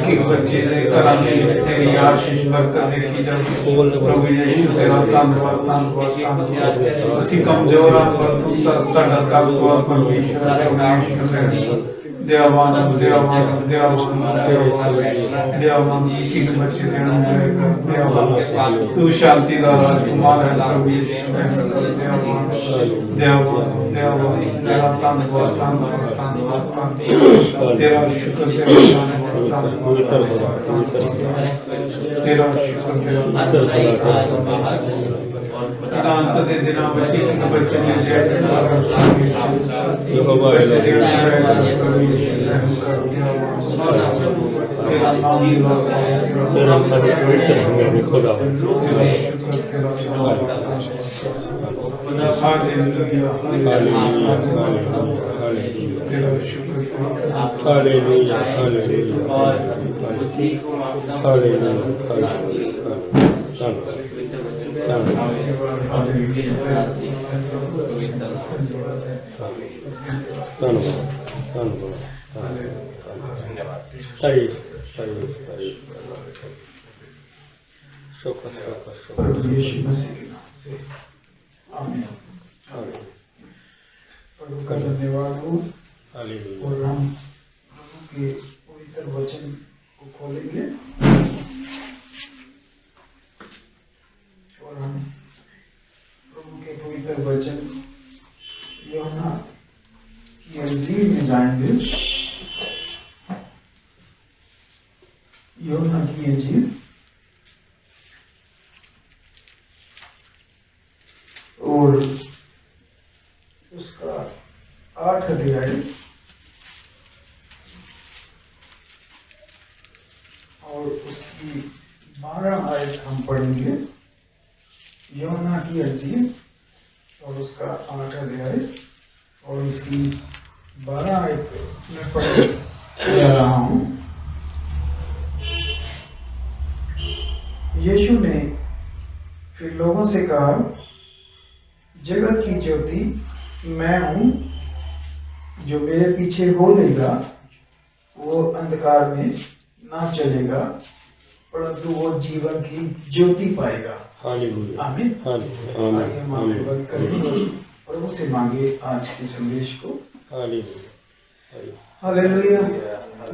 एक बच्चे ने कराने तेरी आशीष बरकत देखी जब प्रभु यीशु तेरा धन्यवाद उसी कमजोर पर तू साडा ताकतवर परमेश्वर देवान एक बच्चे देवान तू शांति का राजकुमार है प्रभु यीशु देवान तेरा धन्यवाद तेरा शुक्र तेरा अंत दे दिना बच्चे ने प्रभु का धन्यवाद हो और हम के पवित्र वचन को खोलेंगे और हम प्रभु के पवित्र वचन यूहन्ना की अंजील में जाएंगे। यूहन्ना की अंजील और उसका 8 अध्याय और उसकी 12 आयत हम पढ़ेंगे। यूहन्ना की अंजील और उसका 8 अध्याय और उसकी 12 आयत मैं पढ़ रहा हूँ। यीशु ने फिर लोगों से कहा, जगत की ज्योति मैं हूँ, जो मेरे पीछे हो लेगा वो अंधकार में ना चलेगा परंतु वो जीवन की ज्योति पाएगा। हालेलुया आमीन। प्रभु से मांगे आज के संदेश को। हालेलुया।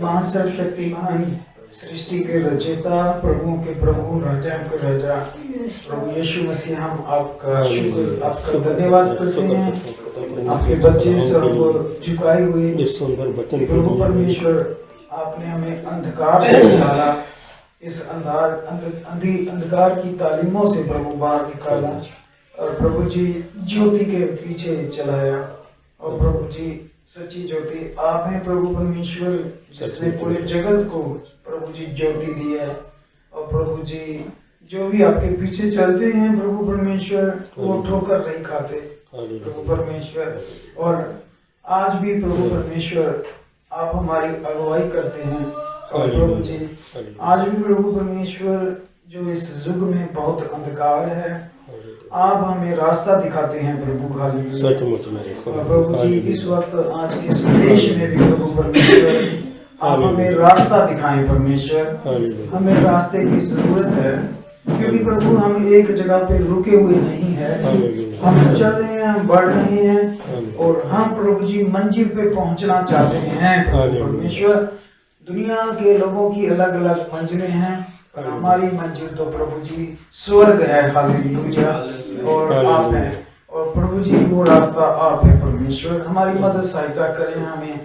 महान सर्वशक्तिमान सृष्टि के रचयिता प्रभुओं के प्रभु राजा के राजा प्रभु यीशु मसीह हम आपका शुक्र आपका धन्यवाद करते हैं। आपके बच्चे सब झुकाए हुए प्रभु परमेश्वर आपने हमें अंधकार से निकाला, इस अंधकार की तालीमों से प्रभु बाहर निकाला और प्रभु जी ज्योति के पीछे चलाया। और प्रभु जी सच्ची ज्योति आप हैं प्रभु परमेश्वर, जिसने पूरे जगत को प्रभु जी ज्योति दी है। और प्रभु जी जो भी आपके पीछे चलते हैं प्रभु परमेश्वर वो ठोकर नहीं खाते प्रभु परमेश्वर। और आज भी प्रभु परमेश्वर आप हमारी अगुवाई करते हैं। और प्रभु जी आज भी प्रभु परमेश्वर जो इस युग में बहुत अंधकार है आप हमें रास्ता दिखाते हैं प्रभु। प्रभु जी इस वक्त आज के संदेश में भी प्रभु परमेश्वर आप हमें रास्ता दिखाएं परमेश्वर। हमें रास्ते की जरूरत है क्योंकि प्रभु हम एक जगह पे रुके हुए नहीं है, हम चल रहे हैं, हम बढ़ रहे हैं और हम प्रभु जी मंजिल पे पहुंचना चाहते हैं परमेश्वर। दुनिया के लोगों की अलग अलग मंजिलें हैं पर हमारी मंजिल तो प्रभु जी स्वर्ग है। हालेलुया। और आप हैं और प्रभु जी वो रास्ता आप है परमेश्वर। हमारी मदद सहायता करें, हमें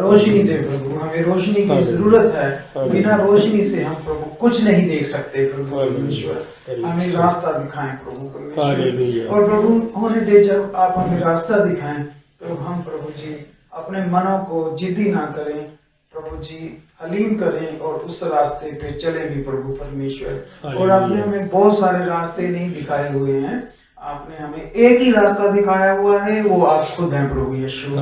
रोशनी दे प्रभु, हमें रोशनी की जरूरत है। बिना रोशनी से हम प्रभु कुछ नहीं देख सकते प्रभु परमेश्वर। हमें रास्ता दिखाएं प्रभु परमेश्वर। और प्रभु होने दे जब आप हमें रास्ता दिखाएं तो हम प्रभु जी अपने मनों को जिद्दी ना करें प्रभु जी, हलीम करें और उस रास्ते पे चले भी प्रभु परमेश्वर। और आपने हमें बहुत सारे रास्ते नहीं दिखाए हुए हैं, आपने हमें एक ही रास्ता दिखाया हुआ है, वो आप खुद हैं प्रभु यीशु।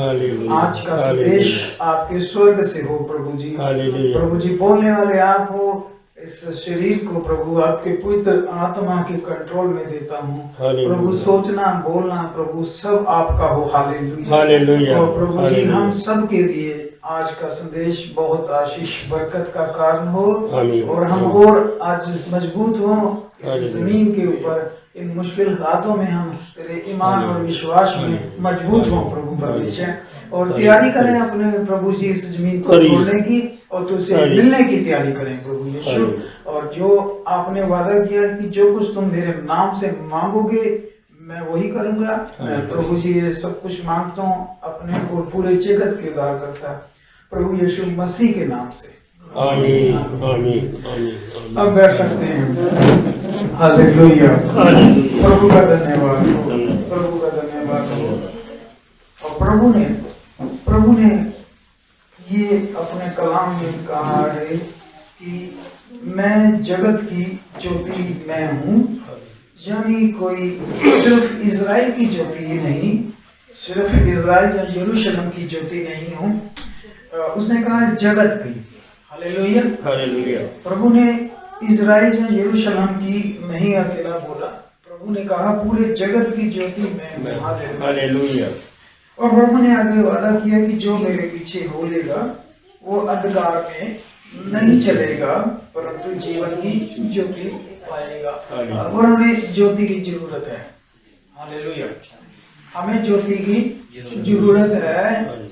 आज का संदेश आपके स्वर्ग से हो प्रभु जी। प्रभु जी बोलने वाले आप हो, इस शरीर को प्रभु आपके पवित्र आत्मा के कंट्रोल में देता हूँ। प्रभु सोचना बोलना प्रभु सब आपका हो। हालेलुया। और प्रभु जी हम सब के लिए आज का संदेश बहुत आशीष बरकत का कारण हो और हम और आज मजबूत हो इस जमीन के ऊपर। इन मुश्किल हालातों में हम तेरे ईमान और विश्वास में मजबूत हों प्रभु परमेश्वर, और तैयारी करें अपने प्रभु जी इस जमीन को छोड़ने की और तुझसे मिलने की तैयारी करें प्रभु यीशु। और जो आपने वादा किया कि जो कुछ तुम मेरे नाम से मांगोगे मैं वही करूंगा। मैं प्रभु जी ये सब कुछ मांगता हूँ अपने और पूरे जगत के उद्धार करता प्रभु यीशु मसीह के नाम से। आमीन आमीन आमीन। अब बैठ सकते हैं। हालेलुया। प्रभु का धन्यवाद, प्रभु का धन्यवाद। और प्रभु ने ये अपने कलाम में कहा है कि मैं जगत की ज्योति मैं हूँ। यानी कोई सिर्फ इज़राइल की ज्योति ही नहीं, सिर्फ इज़राइल या यरूशलेम की ज्योति नहीं हूँ। उसने कहा जगत की। Hallelujah hallelujah. प्रभु ने इज़राइल या यरूशलेम की नहीं अकेला बोला, प्रभु ने कहा पूरे जगत की ज्योति मैं। हालेलुया। और प्रभु ने आगे वादा किया कि जो मेरे पीछे बोलेगा वो अंधकार में नहीं चलेगा परंतु जीवन की ज्योति पाएगा। और हमें ज्योति की जरूरत है। हालेलुया। हमें ज्योति की जरूरत है।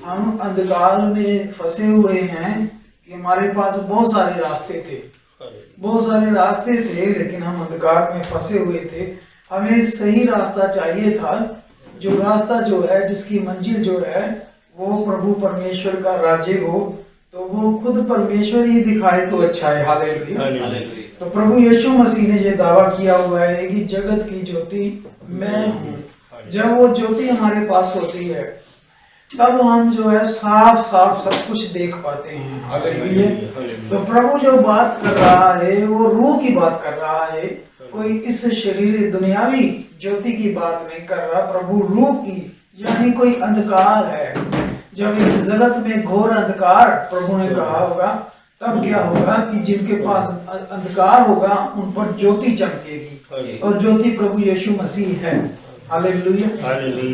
हम अंधकार में फंसे हुए हैं कि हमारे पास बहुत सारे रास्ते थे, लेकिन हम अंधकार में फंसे हुए थे। हमें सही रास्ता चाहिए था, जो रास्ता जो है जिसकी मंजिल जो है वो प्रभु परमेश्वर का राज्य हो, तो वो खुद परमेश्वर ही दिखाए तो अच्छा है। हालेलुया। तो प्रभु यीशु मसीह ने ये दावा किया हुआ है कि जगत की ज्योति मैं हूँ। जब वो ज्योति हमारे पास होती है तब हम जो है साफ साफ सब कुछ देख पाते हैं। हालेलुया। तो प्रभु जो बात कर रहा है वो रूह की बात कर रहा है, कोई इस शरीर दुनियावी ज्योति की बात नहीं कर रहा, प्रभु रूह की। यानी कोई अंधकार है। जब इस जगत में घोर अंधकार प्रभु ने कहा होगा तब क्या होगा कि जिनके पास अंधकार होगा उन पर ज्योति चमकेगी, और ज्योति प्रभु यीशु मसीह है। हालेलुया।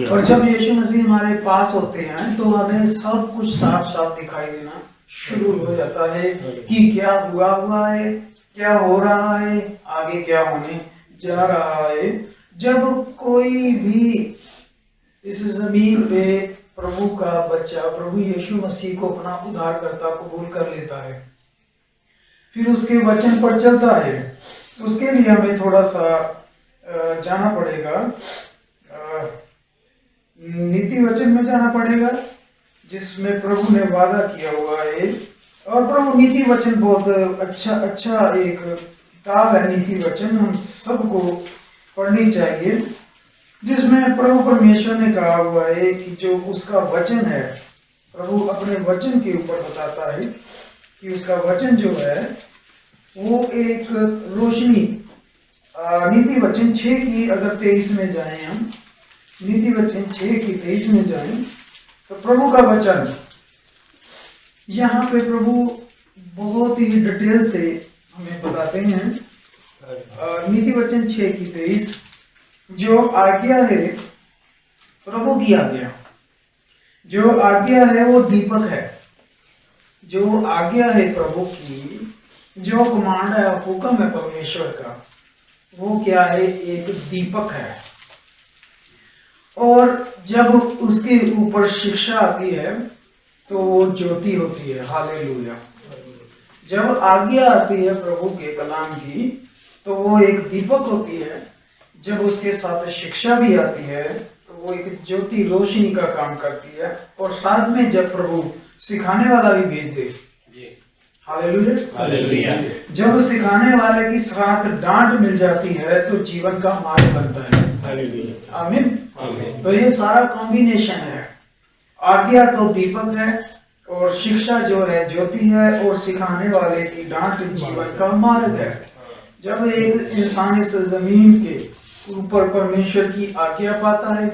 और जब यीशु मसीह हमारे पास होते हैं तो हमें सब कुछ साफ साफ दिखाई देना शुरू हो जाता है कि क्या हुआ है, क्या हो रहा है, आगे क्या होने जा रहा है। जब कोई भी इस जमीन पे प्रभु का बच्चा प्रभु यीशु मसीह को अपना उद्धारकर्ता कबूल कर लेता है, फिर उसके वचन पर चलता है, उसके लिए हमें थोड़ा सा जाना पड़ेगा, नीति वचन में जाना पड़ेगा जिसमें प्रभु ने वादा किया हुआ है। और प्रभु नीति वचन बहुत अच्छा एक किताब है। नीति वचन हम सबको पढ़नी चाहिए, जिसमें प्रभु परमेश्वर ने कहा हुआ है कि जो उसका वचन है, प्रभु अपने वचन के ऊपर बताता है कि उसका वचन जो है वो एक रोशनी। नीति वचन 6 की अगर 23 में जाएं, हम नीति वचन 6 की 23 में जाएं तो प्रभु का वचन यहाँ पे प्रभु बहुत ही डिटेल से हमें बताते हैं। नीति वचन 6 की 23, जो आज्ञा है प्रभु की आज्ञा, जो आज्ञा है वो दीपक है। जो आज्ञा है प्रभु की, जो कमांड है, हुक्म है परमेश्वर का, वो क्या है? एक दीपक है। और जब उसके ऊपर शिक्षा आती है तो वो ज्योति होती है। हालेलुया। जब आज्ञा आती है प्रभु के कलाम की तो वो एक दीपक होती है। जब उसके साथ शिक्षा भी आती है तो वो एक ज्योति रोशनी का काम करती है। और साथ में जब प्रभु सिखाने वाला भी भेज दे, हालेलुया, जब सिखाने वाले के साथ डांट मिल जाती है तो जीवन का मार्ग बनता है। आमीन। तो ये सारा कॉम्बिनेशन है। आज्ञा तो दीपक है और शिक्षा जो है ज्योति है, और सिखाने वाले की डांट जीवन का मार्ग है। जब एक इंसान इस जमीन के ऊपर परमेश्वर की आज्ञा पाता है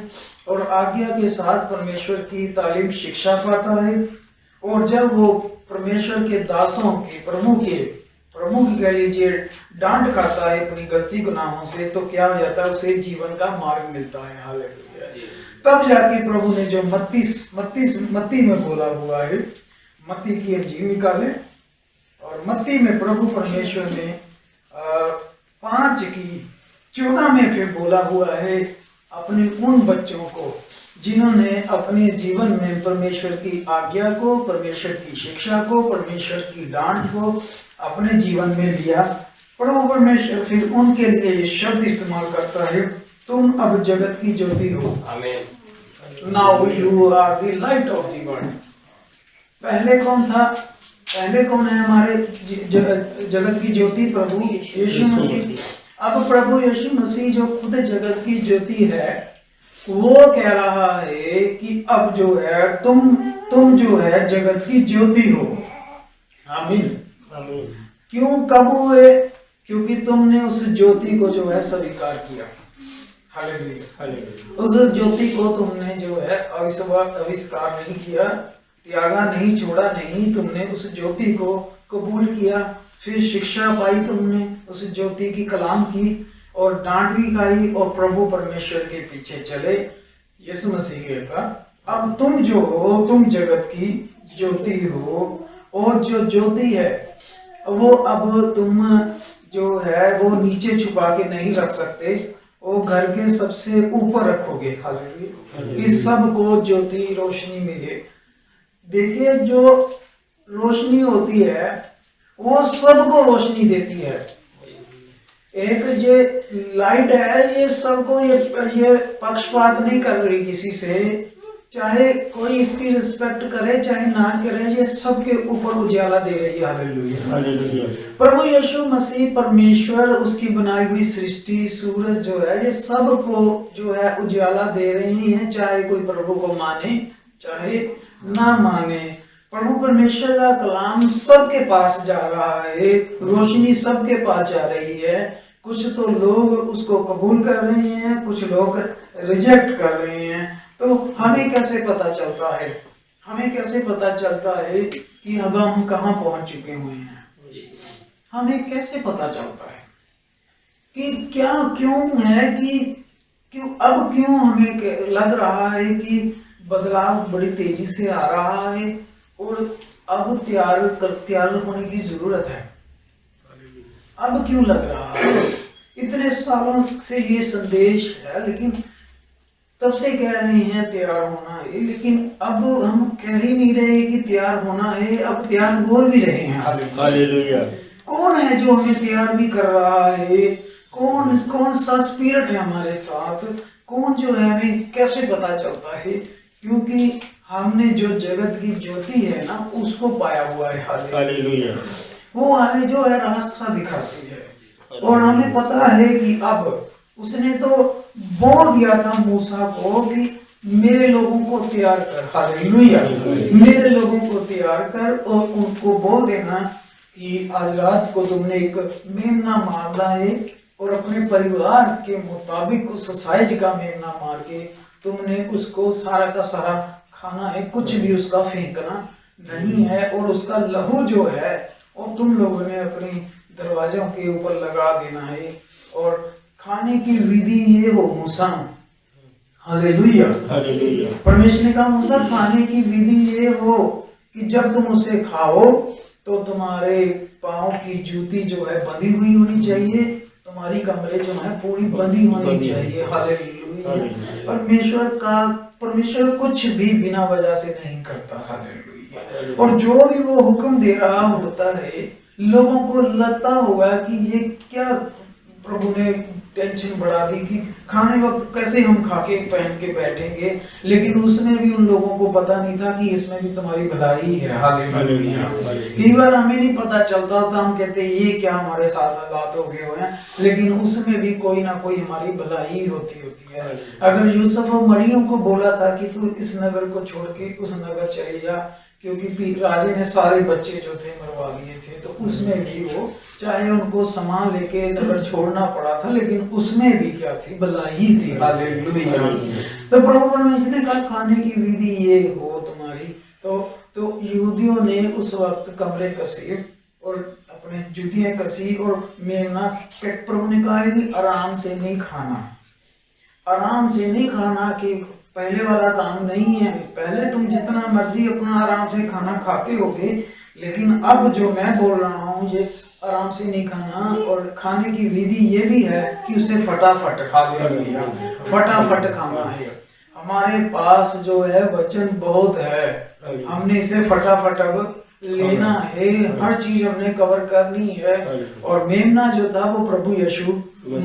और आज्ञा के साथ परमेश्वर की तालीम शिक्षा पाता है, और जब वो परमेश्वर के दासों के प्रभु के प्रभु की कह लीजिए डांट खाता है अपनी गलती गुनाहों से, तो क्या हो जाता है, उसे जीवन का मार्ग मिलता है। हालेलुया। तब जाके प्रभु ने जो मत्ती में बोला हुआ है, मत्ती की अंजील निकाले और मत्ती में प्रभु परमेश्वर ने 5:14 में फिर बोला हुआ है अपने उन बच्चों को जिन्होंने अपने जीवन में परमेश्वर की आज्ञा को, परमेश्वर की शिक्षा को, परमेश्वर की डांट को अपने जीवन में लिया। प्रभु परमेश्वर फिर उनके लिए ये शब्द इस्तेमाल करता है, तुम अब जगत की ज्योति हो। आमीन। Now you are the light of the world. पहले कौन था? पहले कौन है हमारे जगत की ज्योति? प्रभु यीशु मसीह। अब प्रभु यीशु मसीह जो खुद जगत की ज्योति है, वो कह रहा है कि अब जो है तुम जो है जगत की ज्योति हो। आमीन। क्यों? कब हुए? क्योंकि तुमने उस ज्योति को जो है स्वीकार किया। हालेलुया। उस ज्योति को तुमने जो है आविष्कार नहीं किया, त्यागा नहीं, छोड़ा नहीं, तुमने उस ज्योति को कबूल किया। फिर शिक्षा पाई तुमने उस ज्योति की, कलाम की, और डांट भी खाई और प्रभु परमेश्वर के पीछे चले, यीशु मसीह के का। अब तुम जो हो, तुम जगत की ज्योति हो, और जो ज्योति है वो अब तुम जो है वो नीचे छुपा के नहीं रख सकते, वो घर के सबसे ऊपर रखोगे। हालेलुया। इस सब को ज्योति, रोशनी मिले। देखिए, जो रोशनी होती है वो सबको रोशनी देती है। एक जो लाइट है ये सबको, ये पक्षपात नहीं कर रही किसी से, चाहे कोई इसकी रिस्पेक्ट करे चाहे ना करे, ये सबके ऊपर उजाला दे रही है। हालेलुया। प्रभु यीशु मसीह परमेश्वर, उसकी बनाई हुई सृष्टि, सूरज जो है, ये सबको जो है उजाला दे रही है, चाहे कोई प्रभु को माने चाहे ना माने। प्रभु परमेश्वर का कलाम सबके पास जा रहा है, रोशनी सबके पास जा रही है। कुछ तो लोग उसको कबूल कर रहे हैं, कुछ लोग रिजेक्ट कर रहे हैं। तो हमें कैसे पता चलता है? हमें कैसे पता चलता है कि अब हम कहाँ पहुंच चुके हुए हैं? हमें कैसे पता चलता है कि क्या, क्यों है कि क्यों हमें लग रहा है कि बदलाव बड़ी तेजी से आ रहा है और अब तैयार होने की जरूरत है? अब क्यों लग रहा है? इतने सालों से ये संदेश है, लेकिन तब से कह रहे हैं तैयार होना है, लेकिन अब हम कह ही नहीं रहे कि तैयार होना है, अब तैयार बोल भी रहे हैं। हालेलुया। कौन है जो हमें तैयार भी कर रहा है? कौन सा स्पिरिट है हमारे साथ? कौन जो है, हमें कैसे पता चलता है? क्योंकि हमने जो जगत की ज्योति है ना, उसको पाया हुआ है। हालेलुया। वो हमें जो है रास्ता दिखाती है, और हमें पता है कि अब उसने तो बोल दिया था मूसा को कि मेरे लोगों को तैयार कर। हालेलुया। मेरे लोगों को तैयार कर, और उनको बोल देना कि आज रात को तुमने एक मेमना मारना है, और अपने परिवार के मुताबिक उस साइज का मेमना मार के तुमने उसको सारा का सारा खाना है, कुछ भी उसका फेंकना नहीं है। और उसका लहू जो है और तुम लोगों ने अपने दरवाजों के ऊपर लगा देना है। और खाने की विधि ये हो मूसा। हालेलुया। परमेश्वर ने कहा मूसा, खाने की विधि ये हो कि जब तुम उसे खाओ तो तुम्हारे पाँव की जूती जो है बंधी हुई होनी चाहिए, तुम्हारी कमरे जो है पूरी बंधी होनी चाहिए। हालेलुया। परमेश्वर कुछ भी बिना वजह से नहीं करता। हालेलुया। और जो भी वो हुक्म दे रहा होता है, लोगों को लगता होगा कि ये क्या प्रभु ने टेंशन बढ़ा दी कि खाने वक्त कैसे हम खा के पहन के बैठेंगे, लेकिन उसमें भी उन लोगों को पता नहीं था कि इसमें भी तुम्हारी भलाई है। हालेलुया। कई बार हमें नहीं पता चलता होता, हम कहते हैं ये क्या हमारे साथ हालात हो गए हुए हैं, लेकिन उसमें भी कोई ना कोई हमारी भलाई होती है। अगर यूसुफ और मरियम को बोला था कि तू इस नगर को छोड़ के उस नगर चले जा, क्योंकि राजे ने सारे बच्चे जो थे मरवा दिए थे, तो उसमें भी वो चाहे उनको सामान लेके नगर छोड़ना पड़ा था, लेकिन उसमें भी क्या थी? भलाई थी। हालेलुया। तो प्रभु परमेश्वर ने कहा खाने की विधि ये हो तुम्हारी। तो यहूदियों ने उस वक्त कमरे कसे और अपने अपने जुतियां कसी और मेमना प्रभु ने कहा है कि आराम से नहीं खाना, आराम से नहीं खाना, कि पहले वाला काम नहीं है। पहले तुम जितना मर्जी अपना आराम से खाना खाते होगे, लेकिन अब जो मैं बोल रहा हूँ ये आराम से नहीं खाना। और खाने की विधि ये भी है कि उसे फटाफट खा लिया, फटाफट खाना है। हमारे पास जो है वचन बहुत है, हमने इसे फटाफट अब लेना है, हर चीज हमने कवर करनी है। और मेमना जो था वो प्रभु यीशु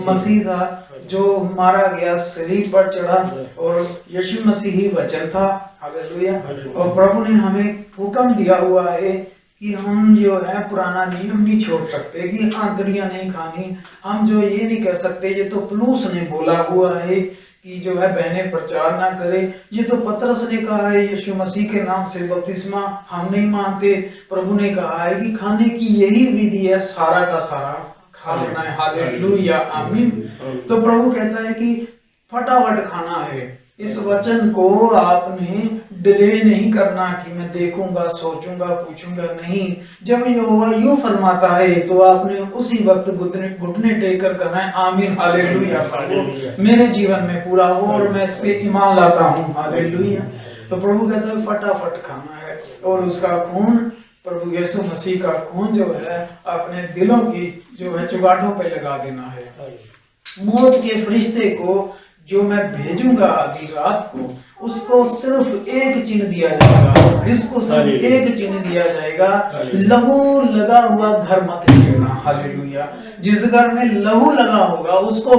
मसीह था, जो मारा गया, शरीर पर चढ़ा, और यीशु मसीह ही वचन था। हालेलुया। और प्रभु ने हमें हुक्म दिया हुआ है कि हम जो है पुराना नियम नहीं छोड़ सकते, कि आंतड़ियां नहीं खानी। हम जो ये नहीं कह सकते, ये तो पलूस ने बोला हुआ है कि जो है बहनें प्रचार ना करे, ये तो पतरस ने कहा है यीशु मसीह के नाम से बपतिस्मा हम नहीं मानते। प्रभु ने कहा है कि खाने की यही विधि है, सारा का सारा खा लेना है। हालेलुया, आमीन। तो प्रभु कहता है कि फटाफट खाना है। इस वचन को आपने डिले नहीं करना कि मैं देखूंगा, सोचूंगा, पूछूंगा, नहीं। जब यहोवा यूं फरमाता है तो आपने उसी वक्त घुटने टेक कर करना है। आमीन, हालेलुया। मेरे जीवन में पूरा हो और मैं इस पे ईमान लाता हूँ। हालेलुया। तो प्रभु कहता है फटाफट खाना है, और उसका खून, प्रभु यीशु मसीह का खून जो है अपने दिलों की जो है चुगाठों पे लगा देना है। मौत के फरिश्ते को जो मैं भेजूंगा आधी रात को, उसको सिर्फ एक चिन्ह दिया जाएगा, इसको सिर्फ एक चिन्ह दिया जाएगा, लहू लगा हुआ घर मत छेड़ना। हालेलुया। जिस घर में लहू लगा होगा उसको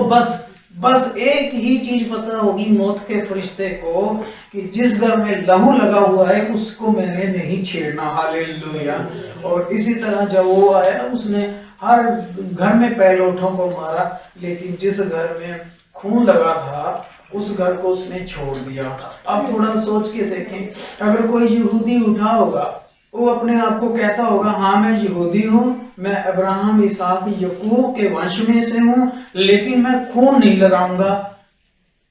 बस एक ही चीज पता होगी मौत के फरिश्ते को, कि जिस घर में लहू लगा हुआ है उसको मैंने नहीं छेड़ना। हालेलुया। और इसी तरह जब वो आया उसने हर घर में पहलौठों को मारा, लेकिन जिस घर में खून लगा था उस घर को उसने छोड़ दिया। अब थोड़ा सोच के देखें, अगर कोई यहूदी उठा होगा, वो अपने आप को कहता होगा हाँ मैं यहूदी हूँ, मैं अब्राहम, इसहाक, याकूब के वंश में से हूँ, लेकिन मैं खून नहीं लगाऊंगा,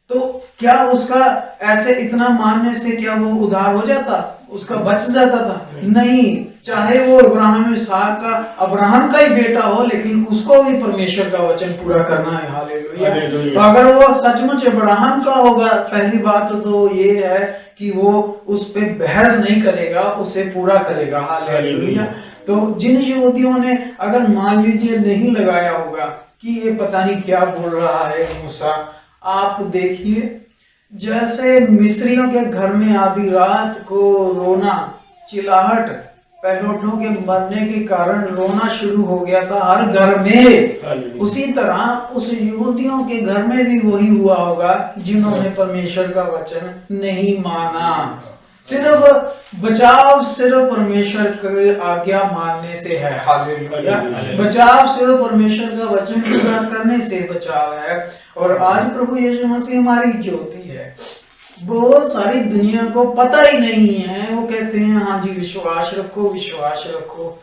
तो क्या उसका ऐसे इतना मानने से क्या वो उद्धार हो जाता, उसका बच जाता था? नहीं। चाहे वो अब्राहम, इसहाक का, अब्राहम का ही बेटा हो, लेकिन उसको भी परमेश्वर का वचन पूरा करना है। हालेलुया। तो अगर वो सचमुच अब्राहम का होगा, पहली बात तो ये है कि वो उस पे बहस नहीं करेगा, उसे पूरा करेगा। हालेलुया। तो जिन यहूदियों ने अगर मान लीजिए नहीं लगाया होगा कि ये पता नहीं क्या बोल रहा है मूसा, आप देखिए जैसे मिस्रियों के घर में आधी रात को रोना, चिल्लाहट, पहलौठों के मरने के कारण रोना शुरू हो गया था हर घर में, उसी तरह उस यहूदियों के घर में भी वही हुआ होगा जिन्होंने परमेश्वर का वचन नहीं माना। सिर्फ बचाव सिर्फ परमेश्वर की आज्ञा मानने से है। हालेलुया। बचाव सिर्फ परमेश्वर का वचन पूरा करने से बचाव है। और आज प्रभु यीशु मसीह हमारी ज्योति है। बहुत सारी दुनिया को पता ही नहीं है, वो कहते हैं हाँ जी विश्वास रखो, विश्वास रखो।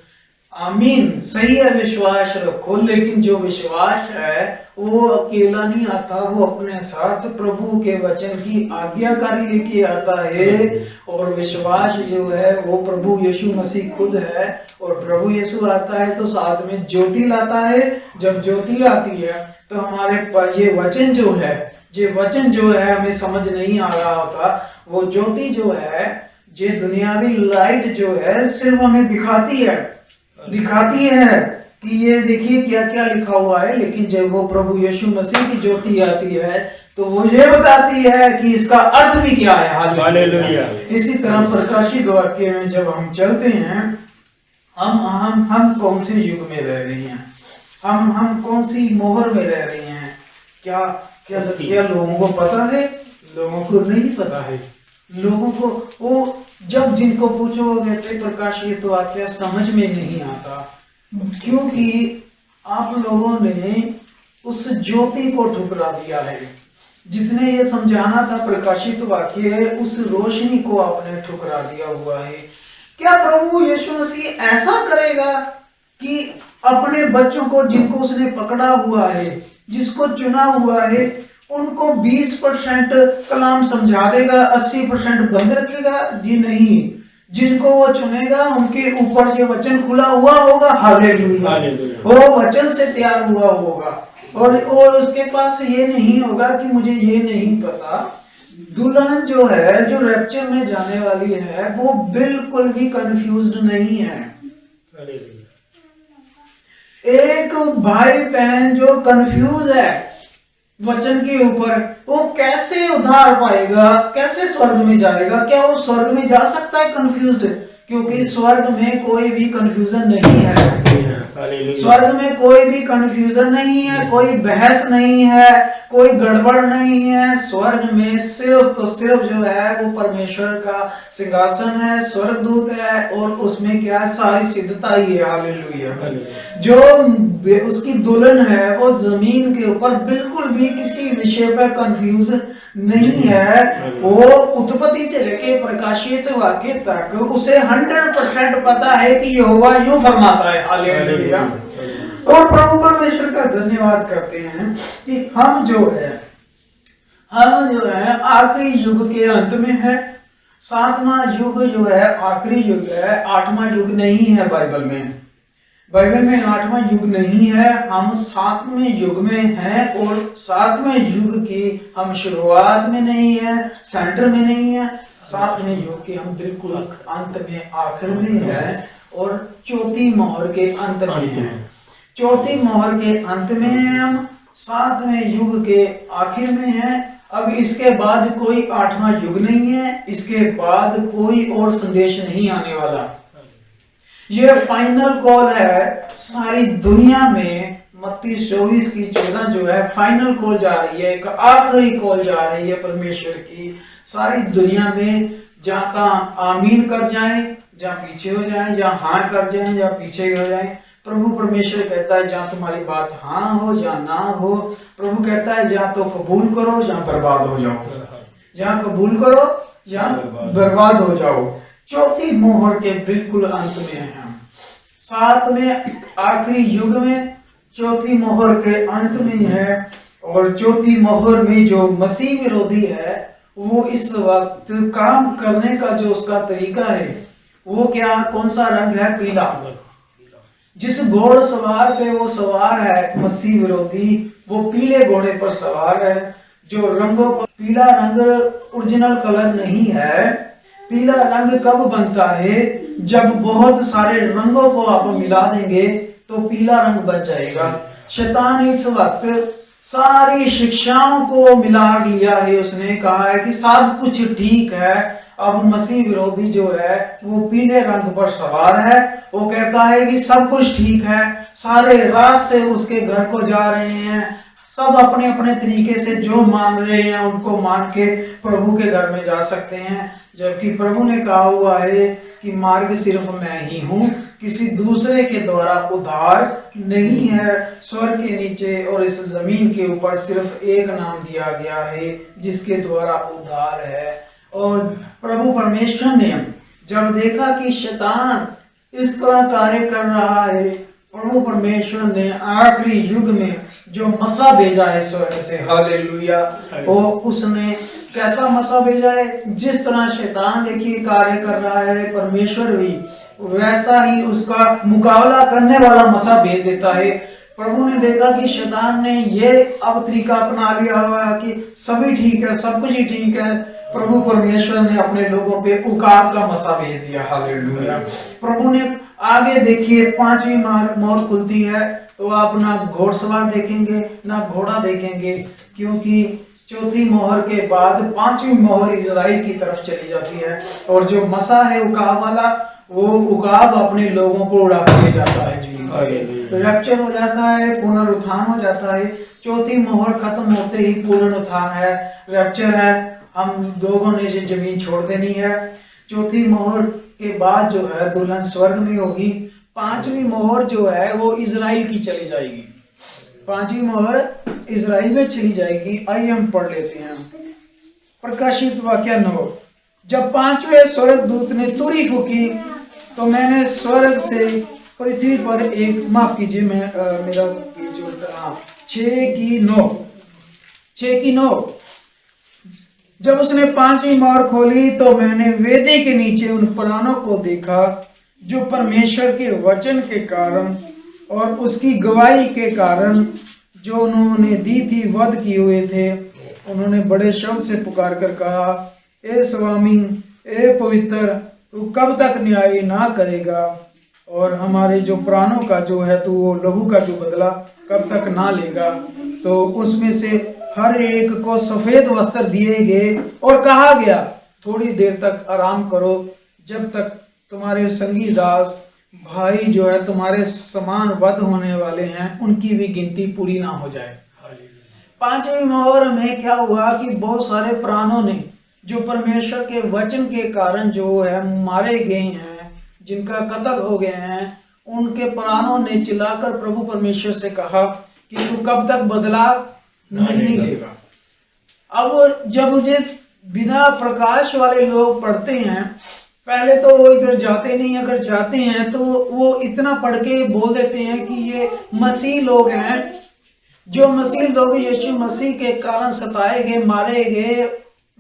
आमीन, सही है, विश्वास रखो, लेकिन जो विश्वास है वो अकेला नहीं आता, वो अपने साथ प्रभु के वचन की आज्ञाकारी लेके आता है। और विश्वास जो है वो प्रभु यीशु मसीह खुद है। और प्रभु यीशु आता है तो साथ में ज्योति लाता है। जब ज्योति आती है तो हमारे पास ये वचन जो है हमें समझ नहीं आ रहा होता, वो ज्योति जो है, ये दुनियावी लाइट जो है सिर्फ हमें दिखाती है कि ये देखिए क्या क्या लिखा हुआ है, लेकिन जब वो प्रभु यीशु मसीह की ज्योति आती है तो वो ये बताती है कि इसका अर्थ भी क्या है। हालेलुया। इसी तरह प्रकाशित वाक्य में जब हम चलते हैं, हम कौन से युग में रह रहे हैं, हम कौन सी मोहर में रह रहे हैं, क्या लोगों को पता है? लोगों को नहीं पता है। लोगों को वो जब जिनको पूछो वो कहते प्रकाशित वाक्य समझ में नहीं आता, क्योंकि आप लोगों ने उस ज्योति को ठुकरा दिया है। जिसने ये समझाना था प्रकाशित वाक्य, उस रोशनी को आपने ठुकरा दिया हुआ है। क्या प्रभु यीशु मसीह ऐसा करेगा कि अपने बच्चों को, जिनको उसने पकड़ा हुआ है, जिसको चुना हुआ है, उनको 20% कलाम समझा देगा, 80% बंद रखेगा? जी नहीं। जिनको वो चुनेगा उनके ऊपर ये वचन खुला हुआ होगा। हालेलुया। वो वचन से तैयार हुआ होगा और उसके पास ये नहीं होगा कि मुझे ये नहीं पता। दुल्हन जो है, जो रैप्चर में जाने वाली है, वो बिल्कुल भी कंफ्यूज्ड नहीं है। एक भाई बहन जो कंफ्यूज है वचन के ऊपर, वो कैसे उद्धार पाएगा, कैसे स्वर्ग में जाएगा? क्या वो स्वर्ग में जा सकता है कंफ्यूज्ड? क्योंकि स्वर्ग में कोई भी कंफ्यूजन नहीं है। स्वर्ग में कोई भी कंफ्यूजन नहीं है, कोई बहस नहीं है, कोई गड़बड़ नहीं है। स्वर्ग में सिर्फ तो सिर्फ जो है वो परमेश्वर का सिंहासन है, स्वर्गदूत है और उसमें क्या है, सारी सिद्धता ही है। हालेलुया। जो उसकी दुल्हन है वो जमीन के ऊपर बिल्कुल भी किसी विषय पर कंफ्यूज नहीं है। वो उत्पत्ति से लेके प्रकाशित वाक्य तक उसे 100% पता है कि यहोवा यूं फरमाता है। हालेलुया। और प्रभु परमेश्वर का धन्यवाद करते हैं कि हम जो है आखिरी युग के अंत में है। 7वां युग जो है आखिरी युग है, 8वां युग नहीं है। बाइबल में 8वां युग नहीं है, हम 7वें युग में हैं और 7वें युग की हम शुरुआत में नहीं है, सेंटर में नहीं है। 7वें युग के हम बिल्कुल अंत में, आखिर में है और चौथी मोहर के अंत में है। चौथी मोहर के अंत में है हम, 7वें युग के आखिर में है। अब इसके बाद कोई 8वां युग नहीं है, इसके बाद कोई और संदेश नहीं आने वाला। ये फाइनल कॉल है सारी दुनिया में। मत्ती 24:14 जो है फाइनल कॉल जा रही है, एक आखिरी कॉल जा रही है परमेश्वर की सारी दुनिया में। जहाँ का आमीन कर जाए, जहाँ पीछे हो जाए, जहाँ हाँ कर जाए, जहाँ पीछे हो जाए। प्रभु परमेश्वर कहता है जहाँ तुम्हारी बात हाँ हो या ना हो। प्रभु कहता है जहाँ तो कबूल करो, जहाँ बर्बाद हो जाओ। जहाँ कबूल करो, जहाँ बर्बाद हो जाओ। चौथी मोहर के बिल्कुल अंत में है हम। 7वें आखिरी युग में चौथी मोहर के अंत में है। और चौथी मोहर में जो मसीह विरोधी है वो इस वक्त काम करने का जो उसका तरीका है वो क्या, कौन सा रंग है? पीला। जिस घोड़ सवार पे वो सवार है मसीह विरोधी, वो पीले घोड़े पर सवार है। जो रंगों को, पीला रंग ओरिजिनल कलर नहीं है। पीला रंग कब बनता है? जब बहुत सारे रंगों को आप मिला देंगे तो पीला रंग बन जाएगा। शैतान इस वक्त सारी शिक्षाओं को मिला लिया है। उसने कहा है कि सब कुछ ठीक है। अब मसीह विरोधी जो है वो पीले रंग पर सवार है। वो कहता है कि सब कुछ ठीक है, सारे रास्ते उसके घर को जा रहे हैं। सब अपने अपने तरीके से जो मान रहे हैं उनको मान के प्रभु के घर में जा सकते हैं। जबकि प्रभु ने कहा हुआ है कि मार्ग सिर्फ मैं ही हूँ, किसी दूसरे के द्वारा उद्धार नहीं है। स्वर्ग के नीचे और इस जमीन के ऊपर सिर्फ एक नाम दिया गया है जिसके द्वारा उद्धार है। और प्रभु परमेश्वर ने जब देखा कि शैतान इस तरह कार्य कर रहा है, प्रभु परमेश्वर ने आखिरी युग में जो मसा भेजा है स्वर्ग से, हालेलुया, वो उसने कैसा मसा भेजा है? जिस तरह शैतान देखिए कार्य कर रहा है, परमेश्वर भी वैसा ही उसका मुकाबला करने वाला मसा भेज देता है। प्रभु ने देखा कि शैतान ने ये अब तरीका अपना लिया हुआ है कि सभी ठीक है, सब कुछ ही ठीक है। प्रभु परमेश्वर ने अपने लोगों पे उकाब का मसा भेज दिया, हालेलुया। प्रभु ने आगे देखिए 5वीं मोहर खुलती है तो आप ना घोड़सवार देखेंगे ना घोड़ा देखेंगे, क्योंकि चौथी मोहर के बाद 5वीं मोहर इजराइल की तरफ चली जाती है। और जो मसा है उकाब वाला, वो उकाब अपने लोगों को उड़ा के ले जाता है जी। रैप्चर हो जाता है, पुनरुत्थान हो जाता है। चौथी मोहर खत्म होते ही पुनरुत्थान है, रैप्चर है। हम लोगों ने जमीन छोड़ देनी है। चौथी मोहर के बाद जो है दुल्हन स्वर्ग में होगी। 5वीं मोहर जो है वो इजराइल की चली जाएगी। 5वीं मोहर इजराइल में चली जाएगी। आइए हम पढ़ लेते हैं प्रकाशित वाक्य 9। जब 5वें स्वर्गदूत ने तुरी फूकी तो मैंने स्वर्ग से पृथ्वी पर एक, माफ कीजिए मैं मेरा जो 6 की 9 जब उसने पांचवी मोहर खोली तो मैंने वेदी के नीचे उन प्राणों को देखा जो परमेश्वर के वचन के कारण और उसकी गवाही के कारण जो उन्होंने दी थी वध किए हुए थे। उन्होंने बड़े शब्द से पुकार कर कहा, ए स्वामी, ए पवित्र, तू कब तक न्याय ना करेगा और हमारे जो प्राणों का जो है तू वो लहू का जो बदला कब तक ना लेगा। तो उसमें से हर एक को सफेद वस्त्र दिए गए और कहा गया, थोड़ी देर तक आराम करो जब तक तुम्हारे संगी दास भाई जो है तुम्हारे समान वध होने वाले हैं उनकी भी गिनती पूरी ना हो जाए। पांचवी मोहर में क्या हुआ कि बहुत सारे प्राणों ने जो परमेश्वर के वचन के कारण जो है मारे गए हैं, जिनका कत्ल हो गए हैं, उनके प्राणों ने चिल्लाकर प्रभु परमेश्वर से कहा कि तू कब तक बदला नहीं लेगा। अब जब मुझे बिना प्रकाश वाले लोग पढ़ते हैं, पहले तो वो इधर जाते नहीं, अगर जाते हैं तो वो इतना पढ़ के बोल देते हैं कि ये मसीह लोग हैं, जो मसीह लोग यीशु मसीह के कारण सताए गए, मारे गए,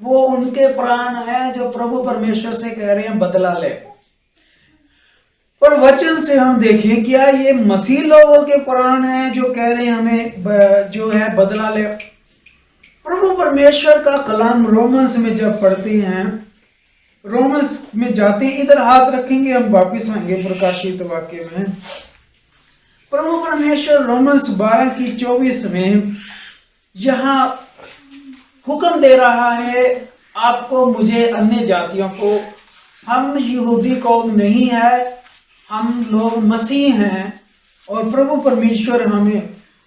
वो उनके प्राण हैं जो प्रभु परमेश्वर से कह रहे हैं बदला ले। पर वचन से हम देखें, क्या ये मसीह लोगों के प्राण हैं जो कह रहे हैं हमें जो है बदला ले? प्रभु परमेश्वर का कलाम रोमन्स में जब पढ़ते हैं, रोमन्स में जाते, इधर हाथ रखेंगे हम वापिस आएंगे प्रकाशित वाक्य में। प्रभु परमेश्वर रोमन्स 12:24 में यहां हुक्म दे रहा है आपको, मुझे, अन्य जातियों को। हम यहूदी कौम नहीं है, हम लोग मसीह हैं और प्रभु परमेश्वर हमें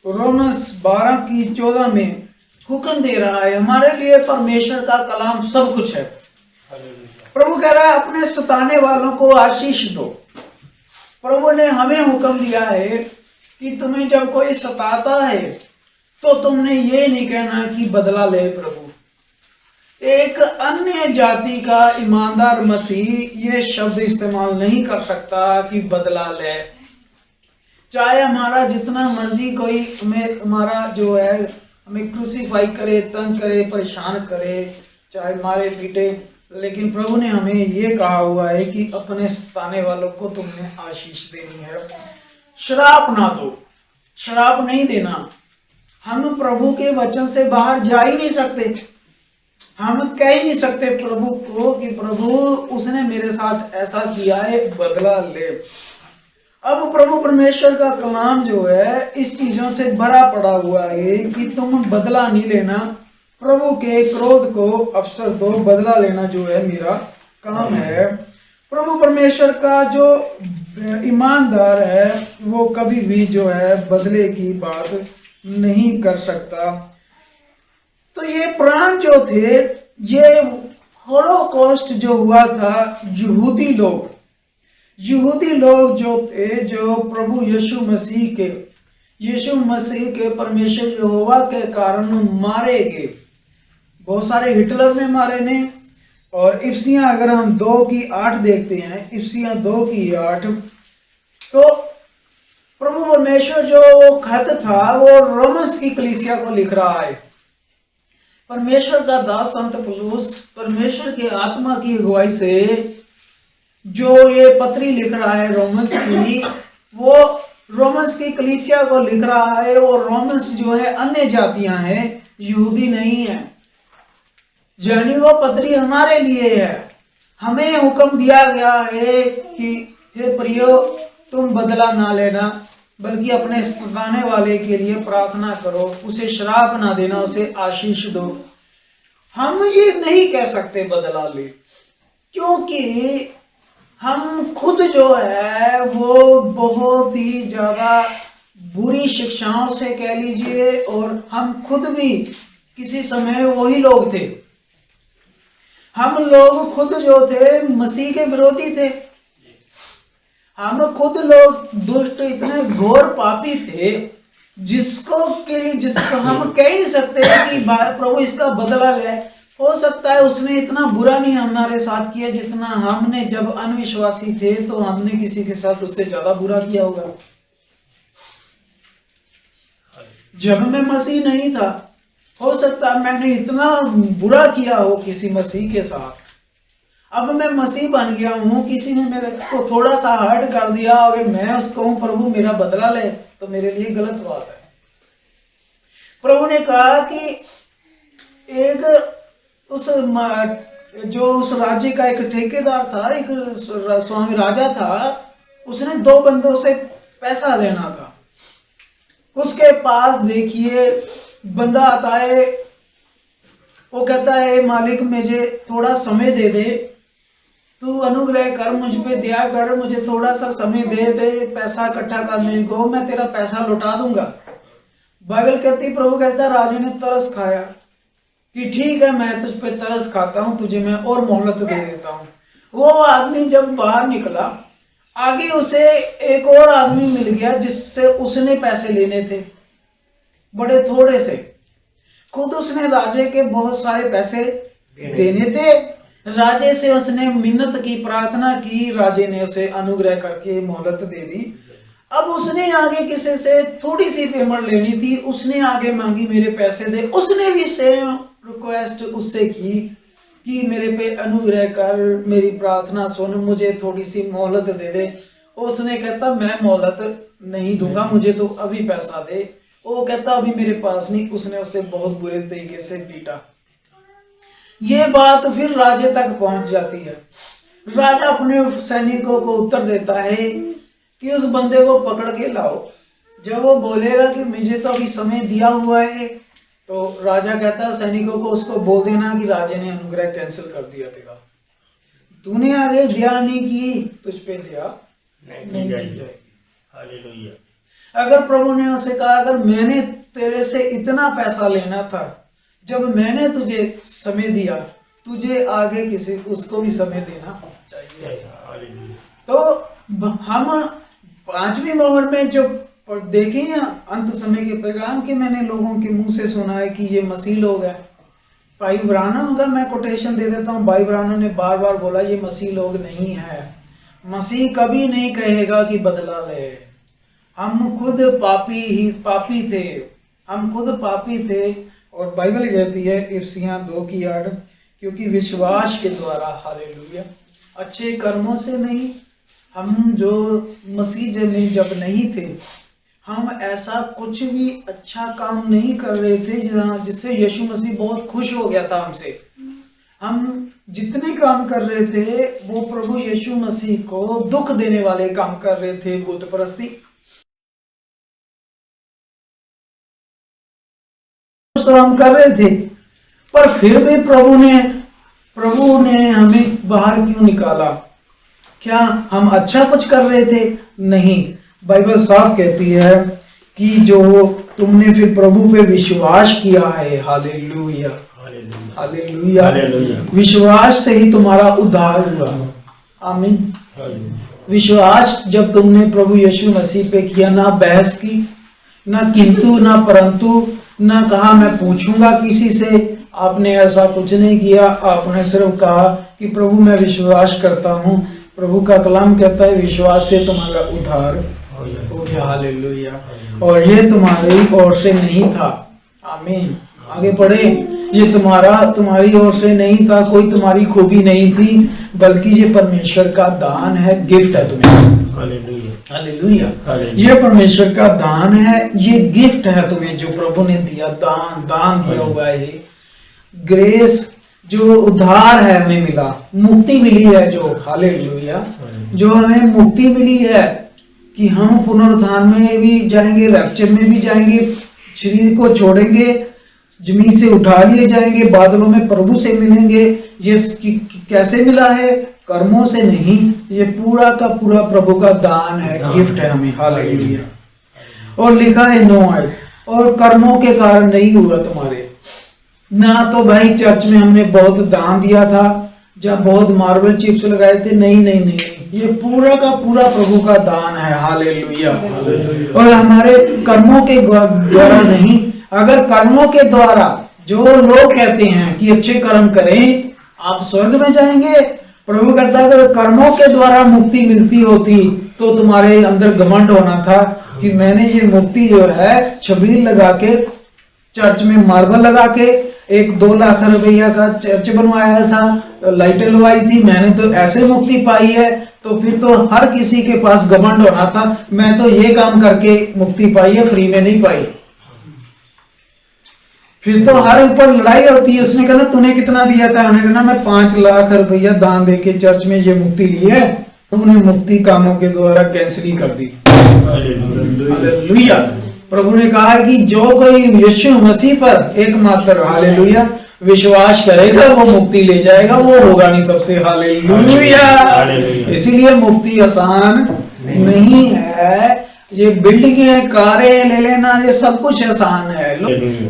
रोमन्स 12:14 में हुक्म दे रहा है। हमारे लिए परमेश्वर का कलाम सब कुछ है। प्रभु कह रहा है अपने सताने वालों को आशीष दो। प्रभु ने हमें हुक्म दिया है कि तुम्हें जब कोई सताता है तो तुमने ये नहीं कहना कि बदला ले प्रभु। एक अन्य जाति का ईमानदार मसीह ये शब्द इस्तेमाल नहीं कर सकता कि बदला ले। चाहे हमारा जितना मर्जी कोई हमारा जो है हमें क्रूसीफाई करे, तंग करे, परेशान करे, चाहे मारे पीटे, लेकिन प्रभु ने हमें ये कहा हुआ है कि अपने सताने वालों को तुमने आशीष देनी है। श्राप ना दो, श्राप नहीं देना। हम प्रभु के वचन से बाहर जा ही नहीं सकते। हम कह ही नहीं सकते प्रभु को कि प्रभु उसने मेरे साथ ऐसा किया है, बदला ले। अब प्रभु परमेश्वर का कलाम जो है इस चीजों से भरा पड़ा हुआ है कि तुम बदला नहीं लेना, प्रभु के क्रोध को अवसर दो, बदला लेना जो है मेरा काम है। प्रभु परमेश्वर का जो ईमानदार है वो कभी भी जो है बदले की बात नहीं कर सकता। तो ये प्राण जो थे, ये होलोकॉस्ट जो हुआ था, यहूदी लोग जो थे, जो प्रभु यीशु मसीह के परमेश्वर यहोवा के कारण मारे गए। बहुत सारे हिटलर ने मारे ने। और इफिसियां अगर हम 2:8 देखते हैं, इफिसियां 2:8, तो प्रभु परमेश्वर जो खत था वो रोमन्स की कलीसिया को लिख रहा है। परमेश्वर का दास संत पौलुस परमेश्वर के आत्मा की अगुवाई से जो ये पत्री लिख रहा है रोमन्स की, वो रोमन्स की कलीसिया को लिख रहा है। और रोमन्स जो है अन्य जातियां हैं, यहूदी नहीं है। यानी वो पत्री हमारे लिए है। हमें हुक्म दिया गया है कि हे प्रियो, तुम बदला ना लेना, बल्कि अपने सताने वाले के लिए प्रार्थना करो, उसे श्राप ना देना, उसे आशीष दो। हम ये नहीं कह सकते बदला ले, क्योंकि हम खुद जो है वो बहुत ही ज्यादा बुरी शिक्षाओं से कह लीजिए, और हम खुद भी किसी समय वही लोग थे। हम लोग खुद जो थे मसीह के विरोधी थे। हम खुद लोग दुष्ट, इतने घोर पापी थे जिसको हम कह ही नहीं सकते कि प्रभु इसका बदला ले। हो सकता है उसने इतना बुरा नहीं हमारे साथ किया जितना हमने जब अनविश्वासी थे तो हमने किसी के साथ उससे ज्यादा बुरा किया होगा। जब मैं मसीह नहीं था, हो सकता है मैंने इतना बुरा किया हो किसी मसीह के साथ, अब मैं मसीह बन गया हूँ, किसी ने मेरे को थोड़ा सा हर्ट कर दिया, अगर मैं उसको कहूँ प्रभु मेरा बदला ले तो मेरे लिए गलत बात है। प्रभु ने कहा कि एक उस राज्य का एक ठेकेदार था, एक स्वामी राजा था, उसने 2 बंदों से पैसा लेना था। उसके पास देखिए बंदा आता है, वो कहता है मालिक मुझे थोड़ा समय दे दे, तू अनुग्रह कर, मुझ पे दया कर, मुझे थोड़ा सा समय दे दे पैसा इकट्ठा करने को, मैं तेरा पैसा लौटा दूंगा। बाइबल कहती, प्रभु कहता राजा ने तरस खाया कि ठीक है मैं तुझ पे तरस खाता हूं, तुझे मैं और मोहलत दे देता हूं। वो आदमी जब बाहर निकला, आगे उसे एक और आदमी मिल गया जिससे उसने पैसे लेने थे, बड़े थोड़े से। खुद उसने राजे के बहुत सारे पैसे देने थे, राजे से उसने मिन्नत की, प्रार्थना की, राजे ने उसे अनुग्रह करके मोहलत दे दी। अब उसने आगे किसी से थोड़ी सी पेमेंट लेनी थी, उसने आगे मांगी मेरे पैसे दे, उसने भी सेम रिक्वेस्ट उससे की कि मेरे पे अनुग्रह कर, मेरी प्रार्थना सुन, मुझे थोड़ी सी मोहलत दे दे। उसने कहता मैं मोहलत नहीं दूंगा, मुझे तो अभी पैसा दे। वो कहता अभी मेरे पास नहीं। उसने उसे बहुत बुरे तरीके से पीटा। ये बात फिर राजे तक पहुंच जाती है। राजा अपने सैनिकों को उत्तर देता है कि उस बंदे को पकड़ के लाओ, जब वो बोलेगा कि मुझे तो अभी समय दिया हुआ है, तो राजा कहता है सैनिकों को उसको बोल देना कि राजा ने अनुग्रह कैंसिल कर दिया तेरा, तूने आगे दया नहीं की, तुझ पे दया नहीं की जाएगी। हालेलुया। अगर प्रभु ने उसे कहा अगर मैंने तेरे से इतना पैसा लेना था, जब मैंने तुझे समय दिया, तुझे आगे किसी उसको भी समय देना चाहिए। तो हम 5वीं मोहर में जो देखें अंत समय के पैगाम के, मैंने लोगों के मुंह से सुना है कि ये मसीह लोग हैं। भाई ब्रानम, अगर मैं कोटेशन दे देता हूँ, भाई ब्रानम ने बार बार बोला ये मसीह लोग नहीं है। मसीह कभी नहीं कहेगा कि बदला ले। हम खुद पापी थे, हम खुद पापी थे। और बाइबल कहती है इफिसियां 2:8, क्योंकि विश्वास के द्वारा, हालेलुया, अच्छे कर्मों से नहीं। हम जो मसीह में जब नहीं थे, हम ऐसा कुछ भी अच्छा काम नहीं कर रहे थे जिससे यीशु मसीह बहुत खुश हो गया था हमसे। हम जितने काम कर रहे थे वो प्रभु यीशु मसीह को दुख देने वाले काम कर रहे थे, बुत परस्ती हम कर रहे थे। पर फिर भी प्रभु ने हमें बाहर क्यों निकाला? क्या हम अच्छा कुछ कर रहे थे? नहीं। बाइबल साफ कहती है कि जो तुमने फिर प्रभु पे विश्वास किया है, हालेलुया, हालेलुया, विश्वास से ही तुम्हारा उद्धार हुआ। आमीन। विश्वास जब तुमने प्रभु यीशु मसीह पे किया, ना बहस की, ना किंतु, ना परंतु, ना कहा मैं पूछूंगा किसी से, आपने ऐसा कुछ नहीं किया। आपने सिर्फ कहा कि प्रभु मैं विश्वास करता हूँ। प्रभु का कलाम कहता है विश्वास से तुम्हारा उद्धार हो गया, हालेलुया। और ये तुम्हारी ओर से नहीं था। आमीन। आगे पढ़े। ये तुम्हारी ओर से नहीं था, कोई तुम्हारी खूबी नहीं थी, बल्कि ये परमेश्वर का दान है, गिफ्ट है तुम्हें। हालेलुया। ये परमेश्वर का दान है, ये गिफ्ट है तुम्हें जो प्रभु ने दिया, दान दिया हुआ है। ग्रेस जो उद्धार है हमें मिला, मुक्ति मिली है जो, हालेलुया, जो हमें मुक्ति मिली है कि हम पुनरुत्थान में भी जाएंगे, रैप्चर में भी जाएंगे, शरीर को छोड़ेंगे, जमीन से उठा लिए जाएंगे, बादलों में प्रभु से मिलेंगे। ये कैसे मिला है? कर्मों से नहीं, ये पूरा का पूरा प्रभु का दान है, गिफ्ट है हमें, हालेलुया। और लिखा है नो आई, और कर्मों के कारण नहीं हुआ तुम्हारे। ना तो भाई चर्च में हमने बहुत दान दिया था, जब बहुत मार्बल चिप्स लगाए थे, नहीं नहीं नहीं, ये पूरा का पूरा प्रभु का दान है, हालेलुया। और हमारे कर्मों के द्वारा नहीं। अगर कर्मों के द्वारा, जो लोग कहते हैं कि अच्छे कर्म करें आप स्वर्ग में जाएंगे, प्रभु कहता है अगर कर्मों के द्वारा मुक्ति मिलती होती तो तुम्हारे अंदर घमंड होना था कि मैंने ये मुक्ति जो है छबील लगा के चर्च में मार्बल लगा के 1-2 लाख रुपया का चर्च बनवाया था, लाइटें लगवाई थी, मैंने तो ऐसे मुक्ति पाई है। तो फिर तो हर किसी के पास घमंड होना था, मैं तो ये काम करके मुक्ति पाई है, फ्री में नहीं पाई। फिर तो हर ऊपर लड़ाई होती है। उसने कहा तूने कितना दिया था? मैंने कहा मैं 5 लाख रुपया दान दे के चर्च में ये मुक्ति ली है। उन्होंने मुक्ति कामों के द्वारा कैंसिल ही कर दी। हालेलुया। प्रभु ने कहा कि जो कोई यीशु मसीह पर एकमात्र हालेलुया विश्वास करेगा वो मुक्ति ले जाएगा, वो होगा नहीं सबसे। हालेलुया। इसीलिए मुक्ति आसान नहीं है। ये बिल्डिंगें, कारें ले लेना, ये सब कुछ आसान है।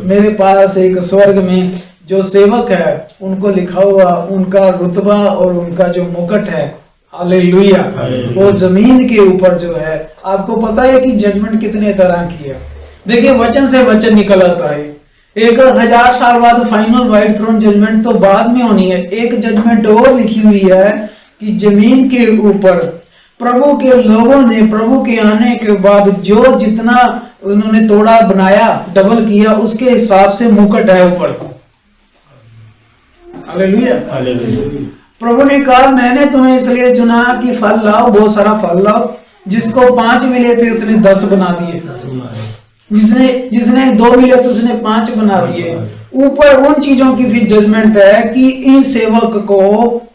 मेरे पास एक स्वर्ग में जो सेवक है, उनको लिखा हुआ उनका रुतबा और उनका जो मुकुट है, हालेलुया, वो जमीन के ऊपर जो है। आपको पता है कि जजमेंट कितने तरह की है? देखिए, वचन से वचन निकल आता है। 1000 साल बाद फाइनल व्हाइट थ्रोन जजमेंट तो बाद में होनी है। एक जजमेंट और लिखी हुई है कि जमीन के ऊपर प्रभु के लोगों ने प्रभु के आने के बाद जो जितना उन्होंने तोड़ा, बनाया, डबल किया, उसके हिसाब से मुकुट है ऊपर। हालेलुया। प्रभु ने कहा मैंने तुम्हें इसलिए चुना कि फल लाओ, बहुत सारा फल लाओ। जिसको 5 मिले थे उसने 10 बना दिए, जिसने 2 मिले तो उसने 5 बना दिए। ऊपर उन चीजों की फिर जजमेंट है कि इन सेवक को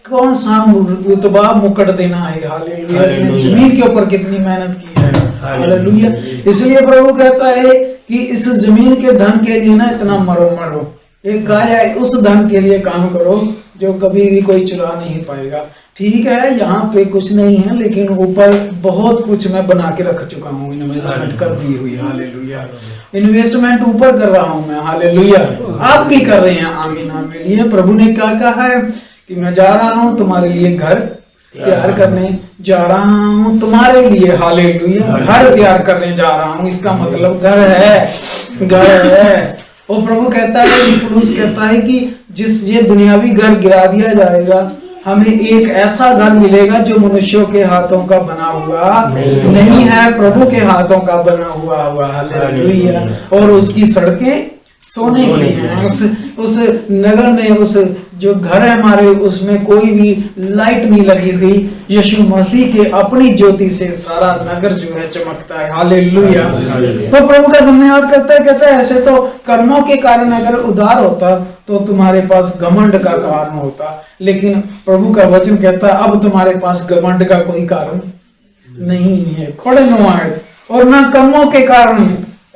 कौन सा रुतबा मुकुट देना है। हालेलुया। इसने जमीन के ऊपर कितनी मेहनत की है। हालेलुया। इसलिए प्रभु कहता है कि इस जमीन के धन के लिए ना इतना मरो। एक कहा जाए उस धन के लिए काम करो जो कभी भी कोई चुरा नहीं पाएगा। ठीक है, यहाँ पे कुछ नहीं है, लेकिन ऊपर बहुत कुछ मैं बना के रख चुका हूँ, इन्वेस्टमेंट कर दी हुई। हालेलुया। इन्वेस्टमेंट ऊपर कर रहा हूँ मैं। हालेलुया। आप भी कर रहे हैं। आमीन आमीन। प्रभु ने क्या कहा है कि मैं जा रहा हूँ तुम्हारे लिए घर तैयार करने जा रहा हूँ तुम्हारे लिए। हालेलुया। घर तैयार करने जा रहा हूँ, इसका मतलब घर है, घर है। और प्रभु कहता है, पुरुष कहता है कि जिस ये दुनियावी घर गिरा दिया जाएगा, हमें एक ऐसा घर मिलेगा जो मनुष्यों के हाथों का बना हुआ नहीं है, प्रभु के हाथों का बना हुआ हुआ। हालेलुया। और उसकी सड़कें सोने की हैं। उस नगर में, उस जो घर है हमारे, उसमें कोई भी लाइट नहीं लगी हुई। यीशु मसीह के अपनी ज्योति से सारा नगर जो है चमकता है। हालेलुया। तो प्रभु का धन्यवाद करता है। कहता है ऐसे तो कर्मों के कारण अगर उदार होता तो तुम्हारे पास घमंड का कारण होता, लेकिन प्रभु का वचन कहता है अब तुम्हारे पास घमंड का कोई कारण नहीं है। पढ़े 9 आयत। और ना कर्मों के कारण,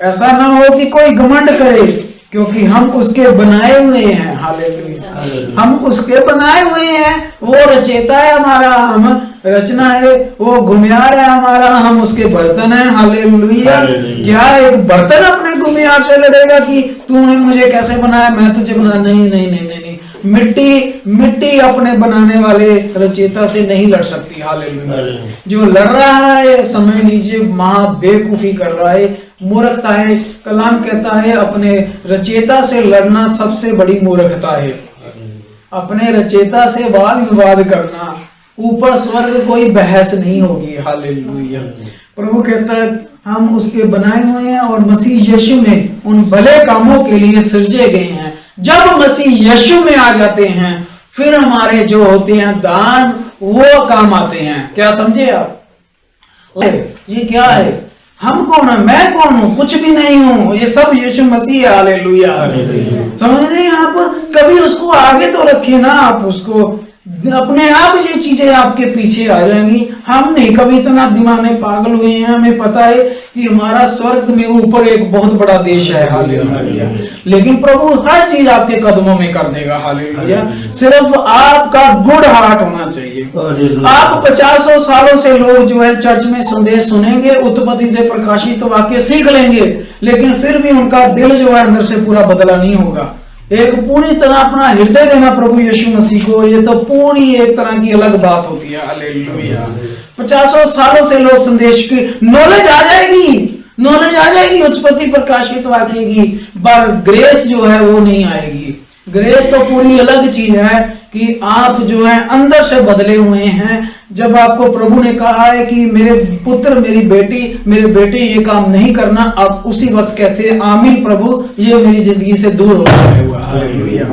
ऐसा ना हो कि कोई घमंड करे, क्योंकि हम उसके बनाए हुए हैं। हालेलुया। हम उसके बनाए हुए हैं। वो रचेता है हमारा, हम रचना है। वो घुमियार है हमारा, हम उसके बर्तन हैं। हालेलुया। क्या एक बर्तन अपने घुमियार से लड़ेगा कि तूने मुझे कैसे बनाया, मैं तुझे बना? नहीं नहीं नहीं नहीं, मिट्टी अपने बनाने वाले रचेता से नहीं लड़ सकती। हालेलुया। जो लड़ रहा है, समझ लीजिए महा बेवकूफी कर रहा है, मूर्खता है। कलाम कहता है अपने रचेता से लड़ना सबसे बड़ी मूर्खता है। अपने रचेता से वाद विवाद करना, ऊपर स्वर्ग कोई बहस नहीं होगी। हालेलुया। प्रभु कहता है हम उसके बनाए हुए हैं और मसीह यीशु में उन भले कामों के लिए सृजे गए हैं। जब मसीह यीशु में आ जाते हैं, फिर हमारे जो होते हैं दान, वो काम आते हैं। क्या समझे आप? ये क्या है? हम कौन है? मैं कौन हूँ? कुछ भी नहीं हूँ, ये सब यीशु मसीह है। हालेलुया। समझ रहे हैं आप? कभी उसको आगे तो रखिए ना, आप उसको अपने आप ये चीजें आपके पीछे आ जाएंगी। हम नहीं कभी इतना दिमाग पागल हुए हैं। हमें पता है कि हमारा स्वर्ग में ऊपर एक बहुत बड़ा देश है। हालेलुया। लेकिन प्रभु हर चीज आपके कदमों में कर देगा। हालेलुया। सिर्फ आपका गुड हार्ट होना चाहिए। आप 50 सालों से लोग जो है चर्च में संदेश सुनेंगे, उत्पत्ति से प्रकाशित वाक्य सीख लेंगे, लेकिन फिर भी उनका दिल जो है अंदर से पूरा बदला नहीं होगा। एक पूरी तरह अपना हृदय देना प्रभु यीशु मसीह को, ये तो पूरी एक तरह की अलग बात होती है। हालेलुया। 50 सालों से लोग संदेश की नॉलेज आ जाएगी, उत्पत्ति प्रकाशित वाक्य की, पर ग्रेस जो है वो नहीं आएगी। ग्रेस तो पूरी अलग चीज है कि आप जो है अंदर से बदले हुए हैं। जब आपको प्रभु ने कहा है कि मेरे पुत्र, मेरी बेटी, मेरे बेटे ये काम नहीं करना, आप उसी वक्त कहते हैं आमीन प्रभु, ये मेरी जिंदगी से दूर हो गया हुआ। हालेलुया।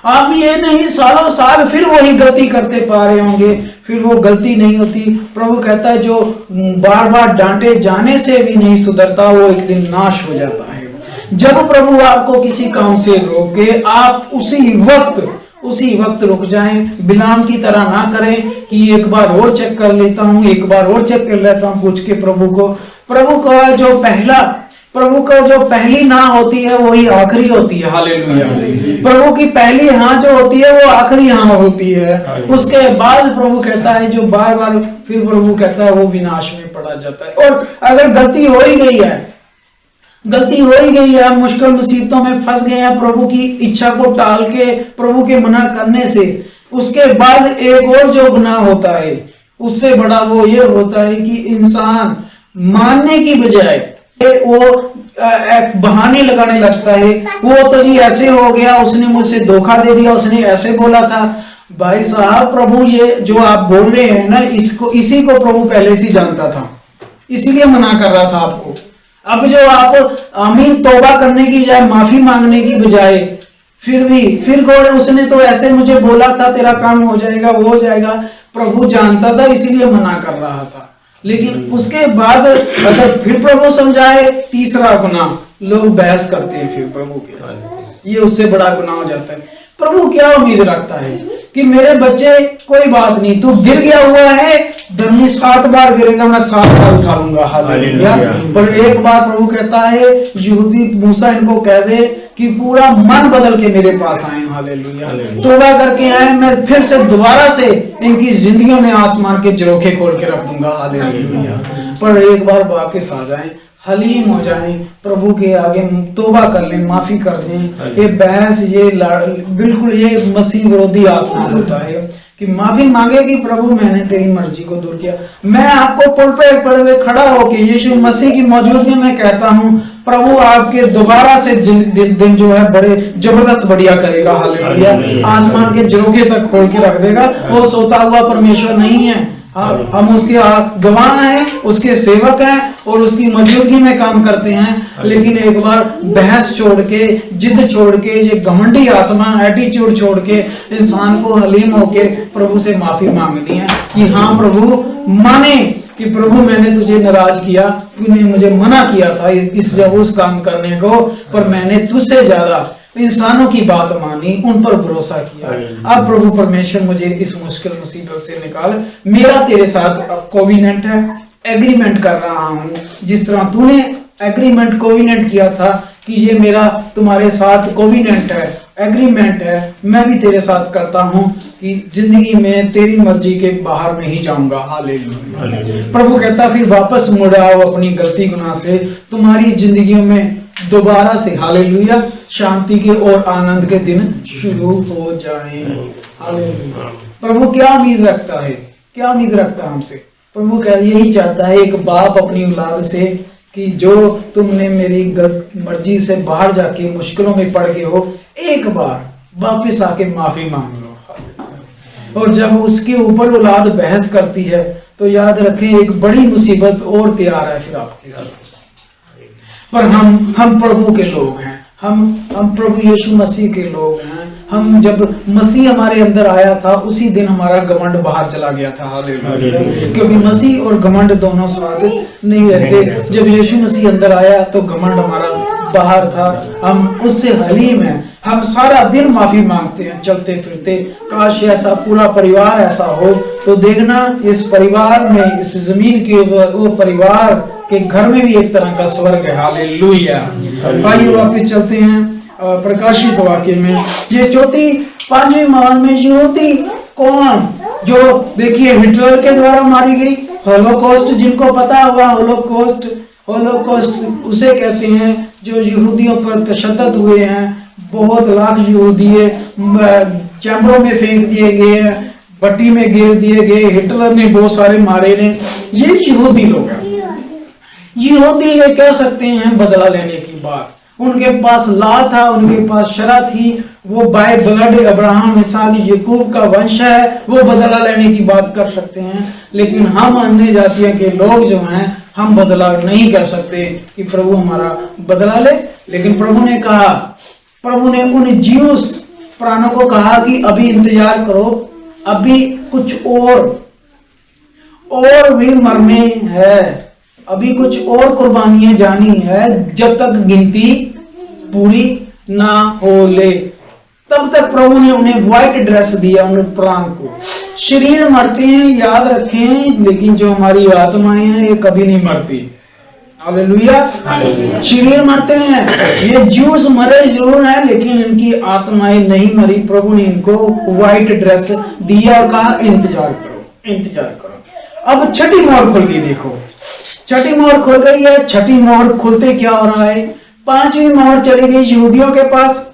आप ये नहीं सालों साल फिर वही गलती करते पा रहे होंगे, फिर वो गलती नहीं होती। प्रभु कहता है जो बार बार डांटे जाने से भी नहीं सुधरता, वो एक दिन नाश हो जाता है। जब प्रभु आपको किसी काम से रोके, आप उसी वक्त रुक जाएं। बिलाम की तरह ना करें कि एक बार और चेक कर लेता हूं, एक बार और चेक कर लेता हूं, पूछ के प्रभु को जो पहली ना होती है वही आखिरी होती है। हालेलुया। प्रभु की पहली हाँ जो होती है वो आखिरी हाँ होती है। उसके बाद प्रभु कहता है जो बार बार, फिर प्रभु कहता है वो विनाश में पड़ा जाता है। और अगर गलती हो ही गई है, मुश्किल मुसीबतों में फंस गए हैं, प्रभु की इच्छा को टाल के, प्रभु के मना करने से, उसके बाद एक और जो गुनाह होता है उससे बड़ा वो ये होता है कि इंसान मानने की बजाय वो एक बहाने लगाने लगता है। वो तो जी ऐसे हो गया, उसने मुझसे धोखा दे दिया, उसने ऐसे बोला था। भाई साहब, प्रभु ये जो आप बोल रहे हैं ना, इसी को प्रभु पहले से जानता था, इसीलिए मना कर रहा था आपको। अब जो आप आमीन तौबा करने की बजाय, माफी मांगने की बजाय, फिर गॉड उसने तो ऐसे मुझे बोला था, तेरा काम हो जाएगा, वो हो जाएगा। प्रभु जानता था, इसीलिए मना कर रहा था। लेकिन उसके बाद अगर फिर प्रभु समझाए, तीसरा गुनाह, लोग बहस करते हैं फिर प्रभु के, ये उससे बड़ा गुनाह हो जाता है। प्रभु क्या उम्मीद रखता है कि मेरे बच्चे कोई बात नहीं, तू गिर गया हुआ है, धर्मी 7 बार गिरेगा, मैं 7 बार उठा लूंगा। हालेलुया। पर एक बार प्रभु कहता है, यहूदी मूसा इनको कह दे कि पूरा मन बदल के मेरे पास आए। हालेलुया। तौबा करके आए, मैं फिर से दोबारा से इनकी जिंदगियों में आसमान के झरोखे खोल के रख दूंगा। हालेलुया। पर एक बार वापस आ जाए, हलीम हो जाएं, प्रभु के आगे तौबा कर लें, माफी कर दें। ये बहस, ये बिल्कुल ये मसीह विरोधी आत्मा होता है कि माफी मांगे कि प्रभु मैंने तेरी मर्जी को दूर किया। मैं आपको पुल पे पड़े खड़ा होके यीशु मसीह की मौजूदगी में कहता हूँ, प्रभु आपके दोबारा से दिन जो है बड़े जबरदस्त बढ़िया करेगा। हालेलुया। आसमान के झरोखे तक खोल के रख देगा। वो सोता हुआ परमेश्वर नहीं है, हम उसके गवाह हैं, उसके सेवक हैं और उसकी मौजूदगी में काम करते हैं। लेकिन एक बार बहस छोड़ के, जिद छोड़ के, ये घमंडी आत्मा, एटीट्यूड छोड़ के इंसान को हलीम होके प्रभु से माफी मांगनी है कि हाँ प्रभु, माने कि प्रभु मैंने तुझे नाराज किया, तूने मुझे मना किया था जब उस काम करने को, पर मैंने तुझसे ज्यादा इंसानों की बात मानी, उन पर भरोसा किया। अब प्रभु परमेश्वर मुझे इस मुश्किल मुसीबत से निकाल। मेरा तेरे साथ कोविनेंट है, एग्रीमेंट कर रहा हूँ, जिस तरह तूने एग्रीमेंट कोविनेंट किया था कि ये मेरा तुम्हारे साथ कोविनेंट है, एग्रीमेंट है, मैं भी तेरे साथ करता हूँ कि जिंदगी में तेरी मर्जी के बाहर नहीं जाऊंगा। हालेलुया। प्रभु कहता फिर वापस मुड़ आओ अपनी गलती गुनाह से, तुम्हारी जिंदगियों में दोबारा से, हालेलुया, शांति के और आनंद के दिन शुरू हो जाएं। हालेलुया। प्रभु क्या उम्मीद रखता है, क्या उम्मीद रखता है हमसे? प्रभु यही चाहता है एक बाप अपनी औलाद से कि जो तुमने मेरी मर्जी से बाहर जाके मुश्किलों में पड़ गए हो, एक बार वापस आके माफी मांग लो। और जब उसके ऊपर औलाद बहस करती है तो याद रखें एक बड़ी मुसीबत और तैयार है फिर आपके साथ। पर हम प्रभु के लोग हैं, हम प्रभु यीशु मसीह के लोग हैं। हम जब मसीह हमारे अंदर आया था उसी दिन हमारा घमंड बाहर चला गया था। हालेलुया। क्योंकि मसीह और घमंड दोनों साथ नहीं रहते। जब यीशु मसीह अंदर आया तो घमंड हमारा बाहर था, हम उससे हलीम हैं। हम सारा दिन माफी मांगते हैं चलते फिरते। काश ऐसा पूरा परिवार ऐसा हो तो देखना इस परिवार में, इस जमीन के वो परिवार के घर में भी एक तरह का स्वर्ग है। हालेलुया। आइए वापस चलते हैं प्रकाशित वाक्य में। ये चौथी 5वीं महान में यहूदी कौन, जो देखिए हिटलर के द्वारा मारी गई, होलोकॉस्ट, जिनको पता हुआ होलोकॉस्ट उसे कहते हैं जो यहूदियों पर तशद्दुद हुए हैं। बहुत लाख यहूदी चैम्बरों में फेंक दिए गए हैं, भट्टी में गिर दिए गए, हिटलर ने बहुत सारे मारे ने। ये यहूदी लोग हैं। यहूदी ये कह सकते हैं बदला लेने की बात, उनके पास लाल था, उनके पास शरा थी, वो बाय ब्लड अब्राहम इसहाक याकूब का वंश है, वो बदला लेने की बात कर सकते हैं। लेकिन हम अन्य जातियों के लोग जो हैं, हम बदला नहीं कर सकते कि प्रभु हमारा बदला ले। लेकिन प्रभु ने कहा, प्रभु ने उन ज्यूस प्राणों को कहा कि अभी इंतजार करो, अभी कुछ और भी मरने है, अभी कुछ और कुर्बानियां जानी है, जब तक गिनती पूरी ना हो ले। तब तक प्रभु ने उन्हें व्हाइट ड्रेस दिया, उन प्राण को। शरीर मरते हैं, याद रखें, लेकिन जो हमारी आत्माएं हैं ये कभी नहीं मरती। हालेलुया। शरीर मरते हैं, ये ज्यूस मरे जरूर हैं, लेकिन इनकी आत्माएं नहीं मरी। प्रभु ने इनको व्हाइट ड्रेस दिया और कहा इंतजार करो, इंतजार करो। अब छठी मोहर खुल गई, देखो छठी मोहर खुल गई है। छठी मोहर खुलते क्या हो रहा है? पांचवी मोहर चली गई यहूदियों के पास।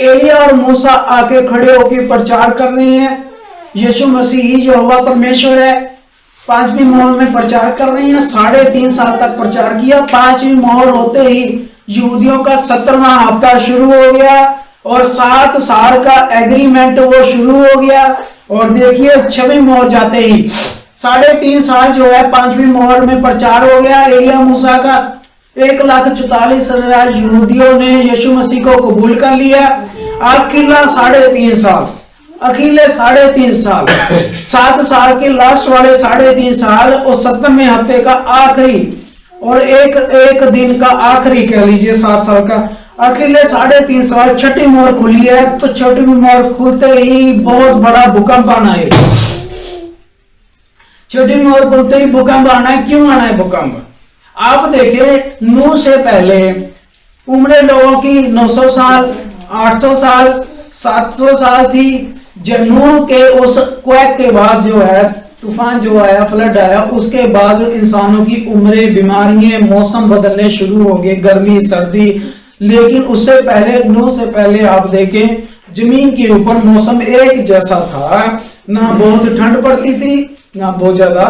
एलिया और मूसा आके खड़े होकर प्रचार कर रहे हैं, यीशु मसीह ही यहोवा परमेश्वर है। पांचवी मोहर में प्रचार कर रहे हैं, 3.5 साल तक प्रचार किया। पांचवी मोहर होते ही यहूदियों का 17वां हफ्ता शुरू हो गया और 7 साल का एग्रीमेंट वो शुरू हो गया। और देखिए 6वीं मोहर जाते ही 3.5 साल जो है 5वीं मोहर में प्रचार हो गया एलिया मूसा का। 1,44,000 यहूदियों ने यीशु मसीह को कबूल कर लिया। अकेला 3.5 साल, अकेले 3.5 साल, 7 साल के लास्ट वाले 3.5 साल और 17वें हफ्ते का आखिरी और एक दिन का आखिरी कह लीजिए 7 साल का, अकेले 3.5 साल। छठी मोहर खुली है, तो छठी मोहर खुलते ही बहुत बड़ा भूकंप आना है। छठी मोहर खुलते ही भूकंप आना है। क्यों आना है भूकंप? आप देखें, नूह से पहले उम्र लोगों की 900 साल, 800 साल, 700 साल थी। नूह के उस क्वैक के बाद जो है तूफान जो आया, फ्लड आया, उसके बाद इंसानों की उम्रें, बीमारियां, मौसम बदलने शुरू हो गए, गर्मी सर्दी। लेकिन उससे पहले, नूह से पहले आप देखें, जमीन के ऊपर मौसम एक जैसा था, ना बहुत ठंड पड़ती थी ना बहुत ज्यादा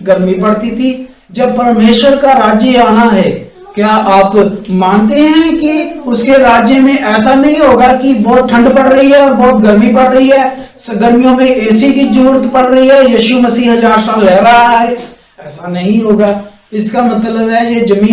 गर्मी पड़ती थी। जब परमेश्वर का राज्य आना है, क्या आप मानते हैं कि उसके राज्य में ऐसा नहीं होगा कि बहुत ठंड पड़ रही है और बहुत गर्मी पड़ रही है, गर्मियों में एसी की जरूरत पड़ रही है, यीशु मसीह 1000 साल रह रहा है? ऐसा नहीं होगा। इसका मतलब है ये जमीन